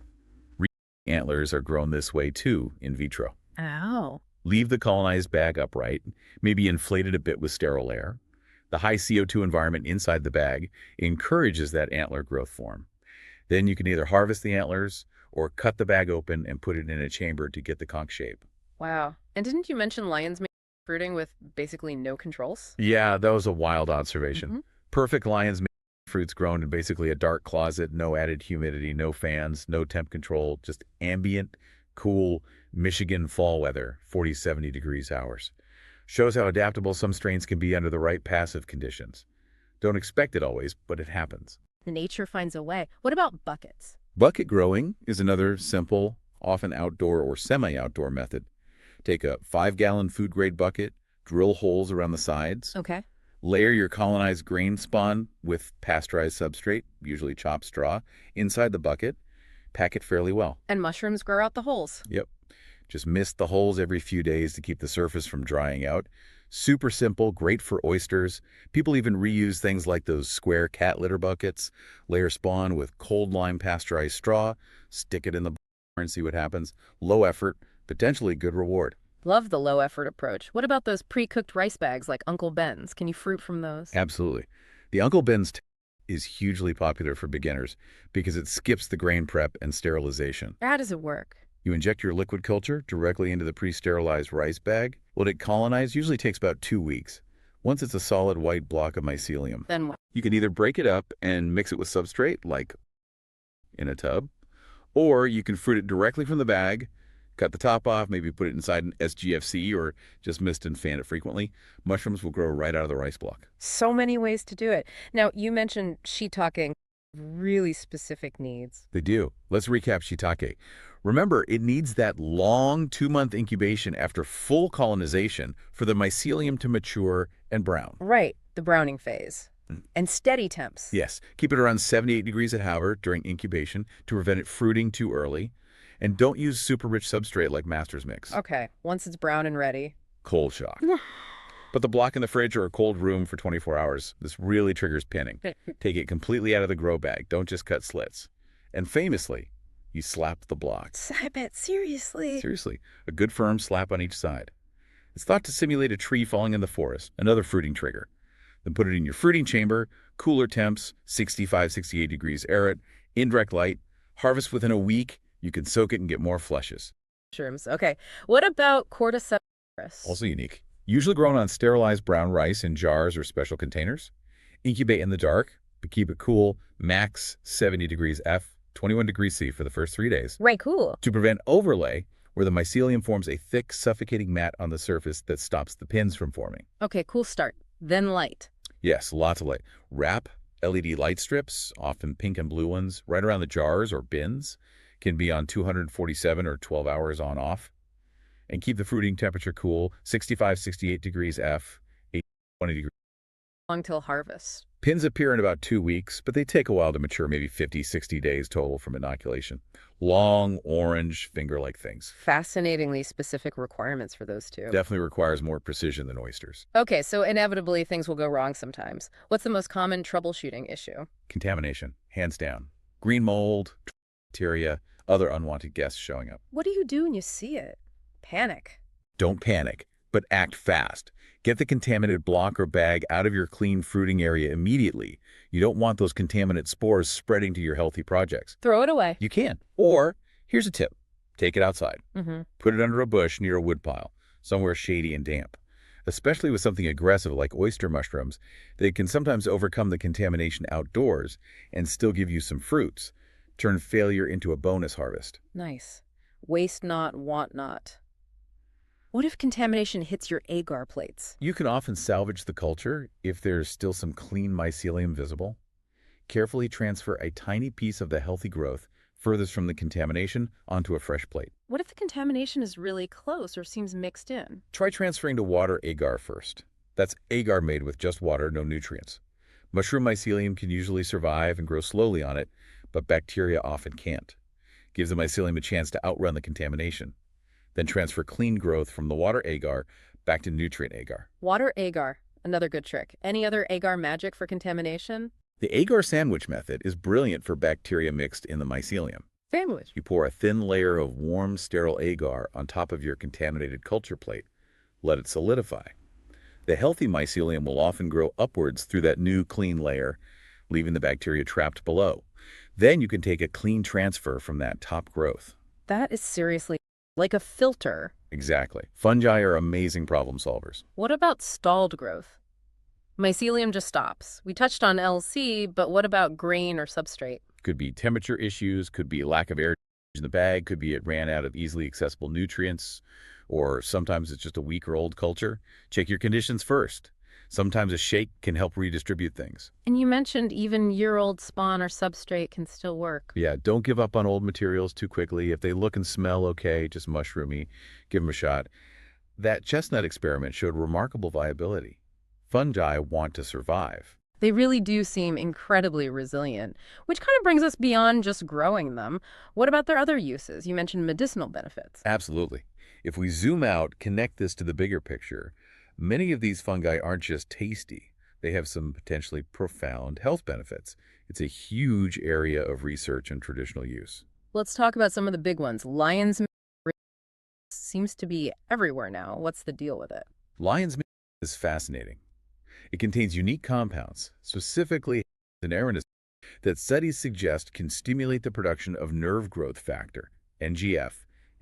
Antlers are grown this way too, in vitro. Ow. Leave the colonized bag upright, maybe inflate it a bit with sterile air. The high CO2 environment inside the bag encourages that antler growth form. Then you can either harvest the antlers or cut the bag open and put it in a chamber to get the conch shape. Wow. And didn't you mention lions make fruiting with basically no controls? Yeah, that was a wild observation. Perfect lion's fruits grown in basically a dark closet, no added humidity, no fans, no temp control, just ambient, cool Michigan fall weather, 40, 70 degrees hours. Shows how adaptable some strains can be under the right passive conditions. Don't expect it always, but it happens. Nature finds a way. What about buckets? Bucket growing is another simple, often outdoor or semi-outdoor method. Take a 5-gallon food-grade bucket, drill holes around the sides. Okay. Layer your colonized grain spawn with pasteurized substrate, usually chopped straw, inside the bucket. Pack it fairly well. And mushrooms grow out the holes. Yep. Just mist the holes every few days to keep the surface from drying out. Super simple, great for oysters. People even reuse things like those square cat litter buckets. Layer spawn with cold lime pasteurized straw. Stick it in the and see what happens. Low effort, potentially good reward. Love the low effort approach. What about those pre-cooked rice bags like Uncle Ben's? Can you fruit from those? Absolutely. The Uncle Ben's is hugely popular for beginners because it skips the grain prep and sterilization. How does it work? You inject your liquid culture directly into the pre-sterilized rice bag. What it colonized usually takes about 2 weeks. Once it's a solid white block of mycelium. Then what? You can either break it up and mix it with substrate, like in a tub, or you can fruit it directly from the bag, cut the top off, maybe put it inside an SGFC or just mist and fan it frequently. Mushrooms will grow right out of the rice block. So many ways to do it. Now, you mentioned shiitake, really specific needs. They do. Let's recap shiitake. Remember, it needs that long 2-month incubation after full colonization for the mycelium to mature and brown. Right, the browning phase. And steady temps. Yes, keep it around 78 degrees at Howard during incubation to prevent it fruiting too early. And don't use super rich substrate like Master's Mix. Okay, once it's brown and ready. Cold shock. Put the block in the fridge or a cold room for 24 hours. This really triggers pinning. Take it completely out of the grow bag. Don't just cut slits. And famously, you slap the block. I bet, seriously. Seriously, a good firm slap on each side. It's thought to simulate a tree falling in the forest, another fruiting trigger. Then put it in your fruiting chamber, cooler temps, 65, 68 degrees arid, indirect light. Harvest within a week. You can soak it and get more flushes. Mushrooms. Okay. What about Cordyceps? Also unique. Usually grown on sterilized brown rice in jars or special containers. Incubate in the dark, but keep it cool, max 70 degrees F, 21 degrees C for the first 3 days. Right, cool. To prevent overlay, where the mycelium forms a thick, suffocating mat on the surface that stops the pins from forming. Okay, cool start. Then light. Yes, lots of light. Wrap LED light strips, often pink and blue ones, right around the jars or bins. Can be on 247 or 12 hours on off. And keep the fruiting temperature cool, 65, 68 degrees F, 20 degrees. Long till harvest. Pins appear in about 2 weeks, but they take a while to mature, maybe 50, 60 days total from inoculation. Long, orange, finger-like things. Fascinatingly specific requirements for those two. Definitely requires more precision than oysters. Okay, so inevitably things will go wrong sometimes. What's the most common troubleshooting issue? Contamination, hands down. Green mold, bacteria, other unwanted guests showing up. What do you do when you see it? Panic. Don't panic, but act fast. Get the contaminated block or bag out of your clean fruiting area immediately. You don't want those contaminant spores spreading to your healthy projects. Throw it away. You can. Or, here's a tip. Take it outside. Mm-hmm. Put it under a bush near a woodpile, somewhere shady and damp. Especially with something aggressive like oyster mushrooms, they can sometimes overcome the contamination outdoors and still give you some fruits. Turn failure into a bonus harvest. Nice. Waste not, want not. What if contamination hits your agar plates? You can often salvage the culture if there's still some clean mycelium visible. Carefully transfer a tiny piece of the healthy growth furthest from the contamination onto a fresh plate. What if the contamination is really close or seems mixed in? Try transferring to water agar first. That's agar made with just water, no nutrients. Mushroom mycelium can usually survive and grow slowly on it, but bacteria often can't. Gives the mycelium a chance to outrun the contamination. Then transfer clean growth from the water agar back to nutrient agar. Water agar, another good trick. Any other agar magic for contamination? The agar sandwich method is brilliant for bacteria mixed in the mycelium. Sandwich. You pour a thin layer of warm, sterile agar on top of your contaminated culture plate. Let it solidify. The healthy mycelium will often grow upwards through that new, clean layer, leaving the bacteria trapped below. Then you can take a clean transfer from that top growth. That is seriously like a filter. Exactly. Fungi are amazing problem solvers. What about stalled growth? Mycelium just stops. We touched on LC, but what about grain or substrate? Could be temperature issues, could be lack of air in the bag, could be it ran out of easily accessible nutrients, or sometimes it's just a week or old culture. Check your conditions first. Sometimes a shake can help redistribute things. And you mentioned even year-old spawn or substrate can still work. Yeah, don't give up on old materials too quickly. If they look and smell okay, just mushroomy, give them a shot. That chestnut experiment showed remarkable viability. Fungi want to survive. They really do seem incredibly resilient, which kind of brings us beyond just growing them. What about their other uses? You mentioned medicinal benefits. Absolutely. If we zoom out, connect this to the bigger picture, many of these fungi aren't just tasty. They have some potentially profound health benefits. It's a huge area of research and traditional use. Let's talk about some of the big ones. Lion's mane seems to be everywhere now. What's the deal with it? Lion's mane is fascinating. It contains unique compounds, specifically an aromatase, that studies suggest can stimulate the production of nerve growth factor, NGF,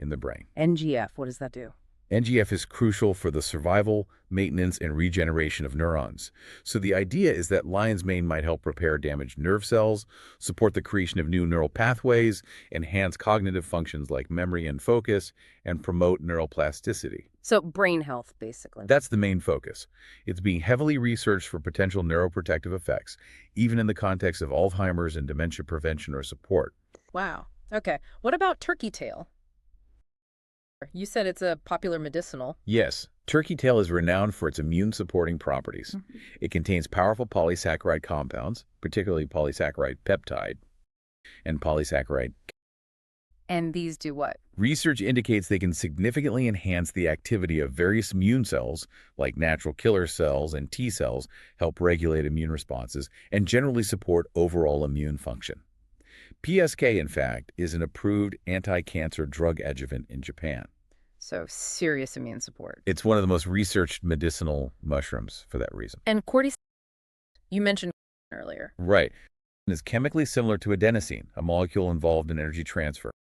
in the brain. NGF, what does that do? NGF is crucial for the survival, maintenance, and regeneration of neurons. So the idea is that lion's mane might help repair damaged nerve cells, support the creation of new neural pathways, enhance cognitive functions like memory and focus, and promote neuroplasticity. So brain health, basically. That's the main focus. It's being heavily researched for potential neuroprotective effects, even in the context of Alzheimer's and dementia prevention or support. Wow. Okay. What about turkey tail? You said it's a popular medicinal. Yes, turkey tail is renowned for its immune-supporting properties. It contains powerful polysaccharide compounds, particularly polysaccharide peptide and polysaccharide. And these do what? Research indicates they can significantly enhance the activity of various immune cells, like natural killer cells and T cells, help regulate immune responses, and generally support overall immune function. PSK, in fact, is an approved anti-cancer drug adjuvant in Japan. So serious immune support. It's one of the most researched medicinal mushrooms for that reason. And cordyceps, you mentioned earlier. Right. It is chemically similar to adenosine, a molecule involved in energy transfer.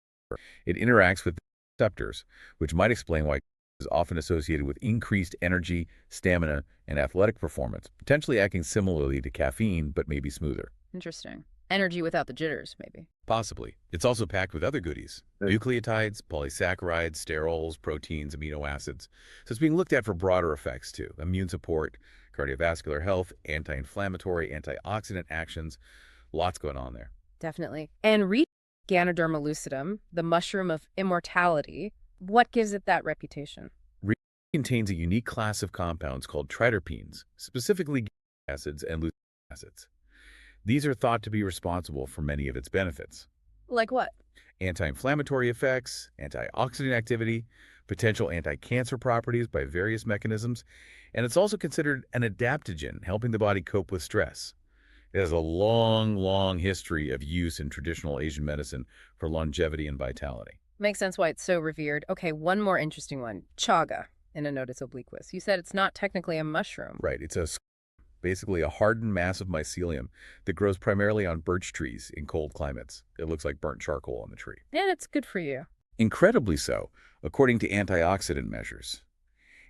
It interacts with receptors, which might explain why it is often associated with increased energy, stamina, and athletic performance, potentially acting similarly to caffeine, but maybe smoother. Interesting. Energy without the jitters, maybe. Possibly. It's also packed with other goodies. Nucleotides, polysaccharides, sterols, proteins, amino acids. So it's being looked at for broader effects too. Immune support, cardiovascular health, anti-inflammatory, antioxidant actions. Lots going on there. Definitely. And Ganoderma lucidum, the mushroom of immortality, what gives it that reputation? It contains a unique class of compounds called triterpenes, specifically acids and leucinic acids. These are thought to be responsible for many of its benefits. Like what? Anti-inflammatory effects, antioxidant activity, potential anti-cancer properties by various mechanisms, and it's also considered an adaptogen, helping the body cope with stress. It has a long, long history of use in traditional Asian medicine for longevity and vitality. Makes sense why it's so revered. Okay, one more interesting one. Chaga in a Notus obliquus. You said it's not technically a mushroom. Right. It's basically a hardened mass of mycelium that grows primarily on birch trees in cold climates. It looks like burnt charcoal on the tree. And it's good for you. Incredibly so, according to antioxidant measures.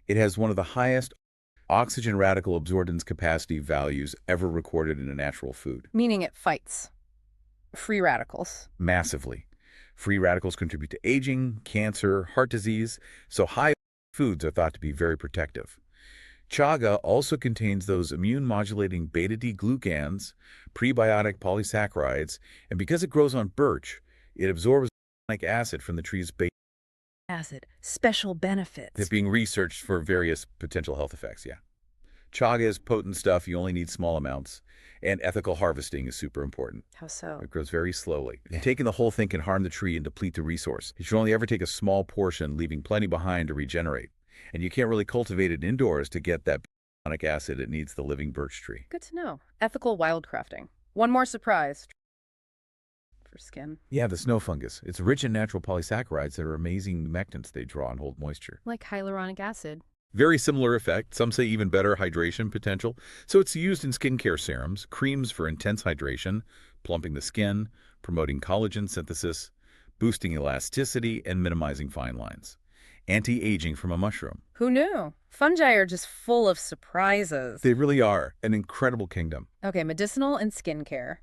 It has one of the highest oxygen radical absorbance capacity values ever recorded in a natural food. Meaning it fights free radicals. Massively. Free radicals contribute to aging, cancer, heart disease, so high foods are thought to be very protective. Chaga also contains those immune-modulating beta-D glucans, prebiotic polysaccharides, and because it grows on birch, it absorbs nucleic acid from the tree's beta Acid. Special benefits. that's being researched for various potential health effects, yeah. Chaga is potent stuff, you only need small amounts, and ethical harvesting is super important. How so? It grows very slowly. Taking the whole thing can harm the tree and deplete the resource. You should only ever take a small portion, leaving plenty behind to regenerate. And you can't really cultivate it indoors to get that bionic acid it needs the living birch tree. Good to know. Ethical wildcrafting. One more surprise. For skin. Yeah, the snow fungus. It's rich in natural polysaccharides that are amazing humectants they draw and hold moisture. Like hyaluronic acid. Very similar effect, some say even better hydration potential. So it's used in skincare serums, creams for intense hydration, plumping the skin, promoting collagen synthesis, boosting elasticity, and minimizing fine lines. Anti-aging from a mushroom. Who knew? Fungi are just full of surprises. They really are an incredible kingdom. Okay, medicinal and skincare.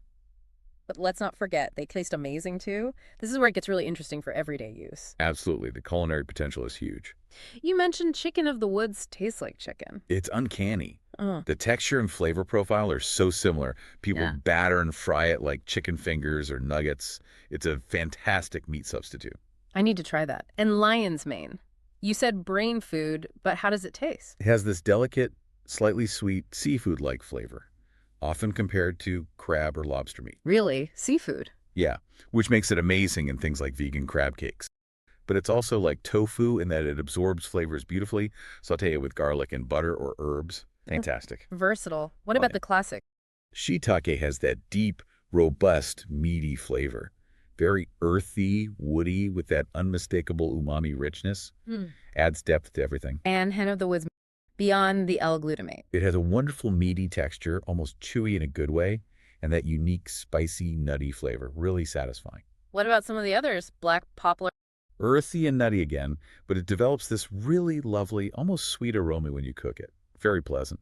But let's not forget, they taste amazing too. This is where it gets really interesting for everyday use. Absolutely. The culinary potential is huge. You mentioned chicken of the woods tastes like chicken. It's uncanny. The texture and flavor profile are so similar. People batter and fry it like chicken fingers or nuggets. It's a fantastic meat substitute. I need to try that. And lion's mane. You said brain food, but how does it taste? It has this delicate, slightly sweet seafood-like flavor, often compared to crab or lobster meat. Really? Seafood? Yeah, which makes it amazing in things like vegan crab cakes. But it's also like tofu in that it absorbs flavors beautifully. Saute it with garlic and butter or herbs. Fantastic. Versatile. What about the classic? Shiitake has that deep, robust, meaty flavor. Very earthy, woody, with that unmistakable umami richness. Adds depth to everything. And hen of the woods beyond the L-glutamate. It has a wonderful meaty texture, almost chewy in a good way, and that unique, spicy, nutty flavor. Really satisfying. What about some of the others? Black poplar? Earthy and nutty again, but it develops this really lovely, almost sweet aroma when you cook it. Very pleasant.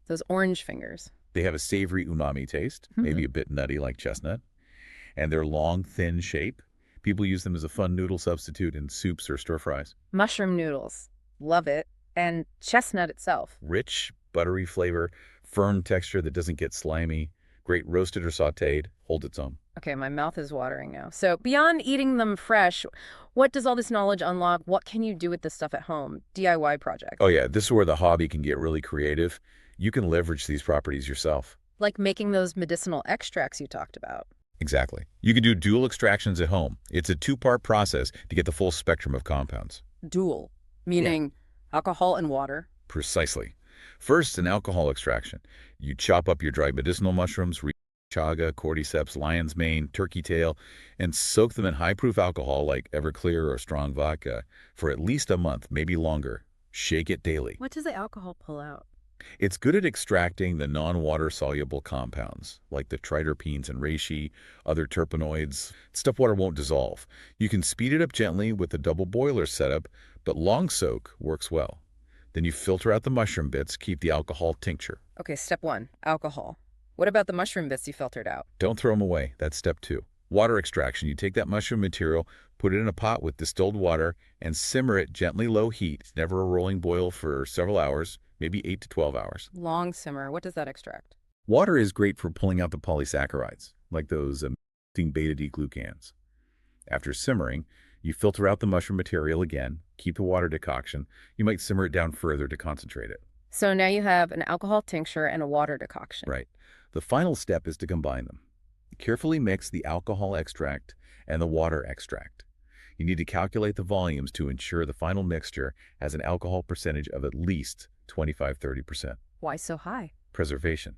Those orange fingers. They have a savory umami taste, maybe a bit nutty like chestnut. And their long, thin shape. People use them as a fun noodle substitute in soups or stir-fries. Mushroom noodles. Love it. And chestnut itself. Rich, buttery flavor, firm texture that doesn't get slimy. Great roasted or sautéed. Holds its own. Okay, my mouth is watering now. So beyond eating them fresh, what does all this knowledge unlock? What can you do with this stuff at home? DIY project. Oh yeah, this is where the hobby can get really creative. You can leverage these properties yourself. Like making those medicinal extracts you talked about. Exactly. You can do dual extractions at home. It's a two-part process to get the full spectrum of compounds. Dual, meaning alcohol and water. Precisely. First, an alcohol extraction. You chop up your dried medicinal mushrooms, chaga, cordyceps, lion's mane, turkey tail, and soak them in high-proof alcohol like Everclear or strong vodka for at least a month, maybe longer. Shake it daily. What does the alcohol pull out? It's good at extracting the non-water soluble compounds, like the triterpenes and reishi, other terpenoids, stuff water won't dissolve. You can speed it up gently with the double boiler setup, but long soak works well. Then you filter out the mushroom bits, keep the alcohol tincture. Okay, step one, alcohol. What about the mushroom bits you filtered out? Don't throw them away. That's step two. Water extraction. You take that mushroom material, put it in a pot with distilled water, and simmer it gently low heat. It's never a rolling boil for several hours, maybe 8 to 12 hours. Long simmer. What does that extract? Water is great for pulling out the polysaccharides, like those beta-D-glucans. After simmering, you filter out the mushroom material again, keep the water decoction. You might simmer it down further to concentrate it. So now you have an alcohol tincture and a water decoction. Right. The final step is to combine them. Carefully mix the alcohol extract and the water extract. You need to calculate the volumes to ensure the final mixture has an alcohol percentage of at least 25–30%. Why so high? Preservation.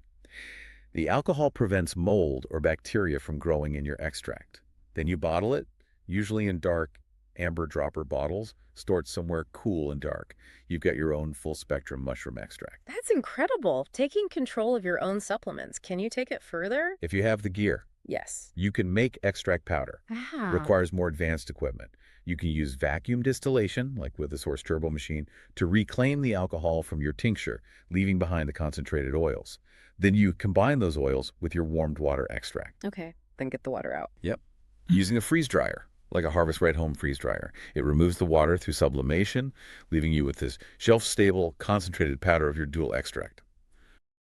The alcohol prevents mold or bacteria from growing in your extract. Then you bottle it, usually in dark amber dropper bottles, store it somewhere cool and dark. You've got your own full-spectrum mushroom extract. That's incredible. Taking control of your own supplements. Can you take it further? If you have the gear, Yes. you can make extract powder. Ah. Requires more advanced equipment. You can use vacuum distillation, like with the Source Turbo machine, to reclaim the alcohol from your tincture, leaving behind the concentrated oils. Then you combine those oils with your warmed water extract. Okay, then get the water out. Yep. Using a freeze dryer, like a Harvest Right Home freeze dryer. It removes the water through sublimation, leaving you with this shelf-stable, concentrated powder of your dual extract.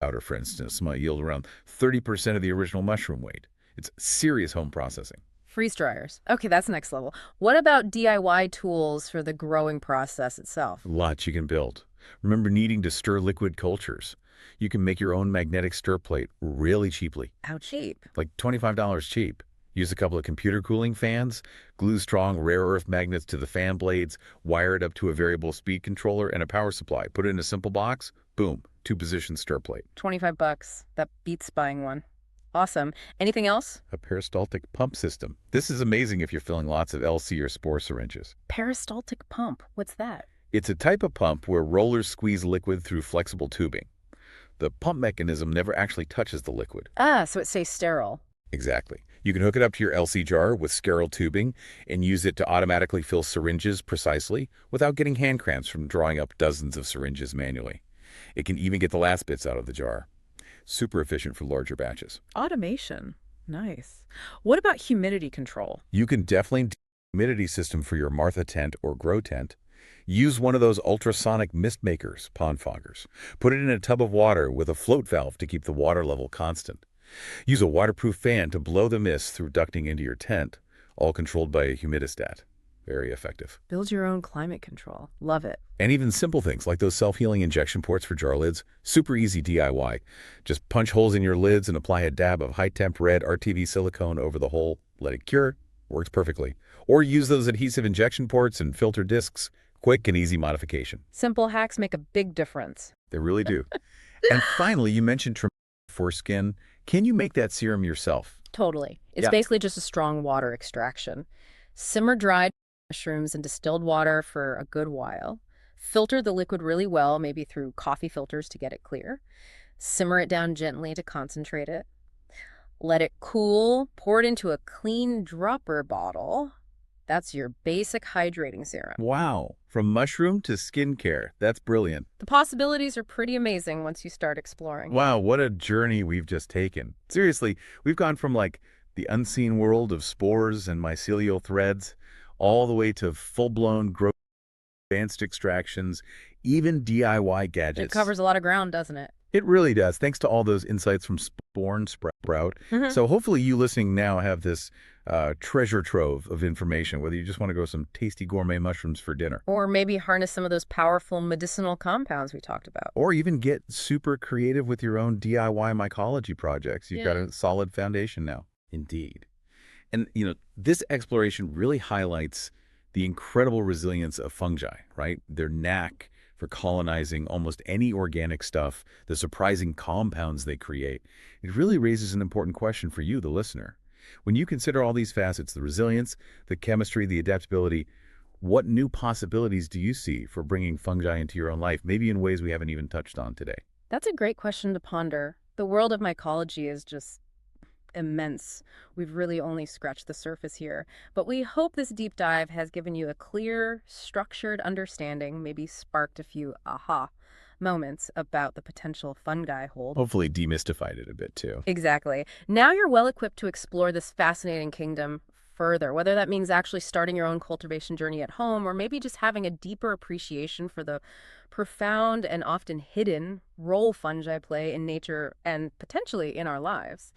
Powder, for instance, might yield around 30% of the original mushroom weight. It's serious home processing. Freeze dryers. Okay, that's next level. What about DIY tools for the growing process itself? Lots you can build. Remember needing to stir liquid cultures. You can make your own magnetic stir plate really cheaply. How cheap? Like $25 cheap. Use a couple of computer cooling fans, glue strong rare earth magnets to the fan blades, wire it up to a variable speed controller and a power supply. Put it in a simple box, boom, 2-position stir plate. $25. That beats buying one. Awesome. Anything else? A peristaltic pump system. This is amazing if you're filling lots of LC or spore syringes. Peristaltic pump. What's that? It's a type of pump where rollers squeeze liquid through flexible tubing. The pump mechanism never actually touches the liquid. Ah, so it stays sterile. Exactly. You can hook it up to your LC jar with sterile tubing and use it to automatically fill syringes precisely without getting hand cramps from drawing up dozens of syringes manually. It can even get the last bits out of the jar. Super efficient for larger batches. Automation. Nice. What about humidity control? You can definitely do a humidity system for your Martha tent or grow tent. Use one of those ultrasonic mist makers, pond foggers. Put it in a tub of water with a float valve to keep the water level constant. Use a waterproof fan to blow the mist through ducting into your tent, all controlled by a humidistat. Very effective. Build your own climate control. Love it. And even simple things like those self-healing injection ports for jar lids, super easy DIY. Just punch holes in your lids and apply a dab of high-temp red RTV silicone over the hole. Let it cure. Works perfectly. Or use those adhesive injection ports and filter discs. Quick and easy modification. Simple hacks make a big difference. They really do. And finally, you mentioned foreskin. Can you make that serum yourself? Totally. It's basically just a strong water extraction. Simmer dried mushrooms in distilled water for a good while. Filter the liquid really well, maybe through coffee filters to get it clear. Simmer it down gently to concentrate it. Let it cool. Pour it into a clean dropper bottle. That's your basic hydrating serum. Wow. From mushroom to skincare. That's brilliant. The possibilities are pretty amazing once you start exploring. Wow, what a journey we've just taken. Seriously, we've gone from like the unseen world of spores and mycelial threads all the way to full-blown growth, advanced extractions, even DIY gadgets. It covers a lot of ground, doesn't it? It really does, thanks to all those insights from Spore and Sprout. So hopefully you listening now have this treasure trove of information, whether you just want to grow some tasty gourmet mushrooms for dinner. Or maybe harness some of those powerful medicinal compounds we talked about. Or even get super creative with your own DIY mycology projects. You've got a solid foundation now. Indeed. And, you know, this exploration really highlights the incredible resilience of fungi, right? Their knack for colonizing almost any organic stuff, the surprising compounds they create. It really raises an important question for you, the listener. When you consider all these facets, the resilience, the chemistry, the adaptability, what new possibilities do you see for bringing fungi into your own life, maybe in ways we haven't even touched on today? That's a great question to ponder. The world of mycology is just immense. We've really only scratched the surface here. But we hope this deep dive has given you a clear, structured understanding, maybe sparked a few aha moments about the potential fungi hold. Hopefully demystified it a bit too. Exactly. Now you're well equipped to explore this fascinating kingdom further, whether that means actually starting your own cultivation journey at home or maybe just having a deeper appreciation for the profound and often hidden role fungi play in nature and potentially in our lives.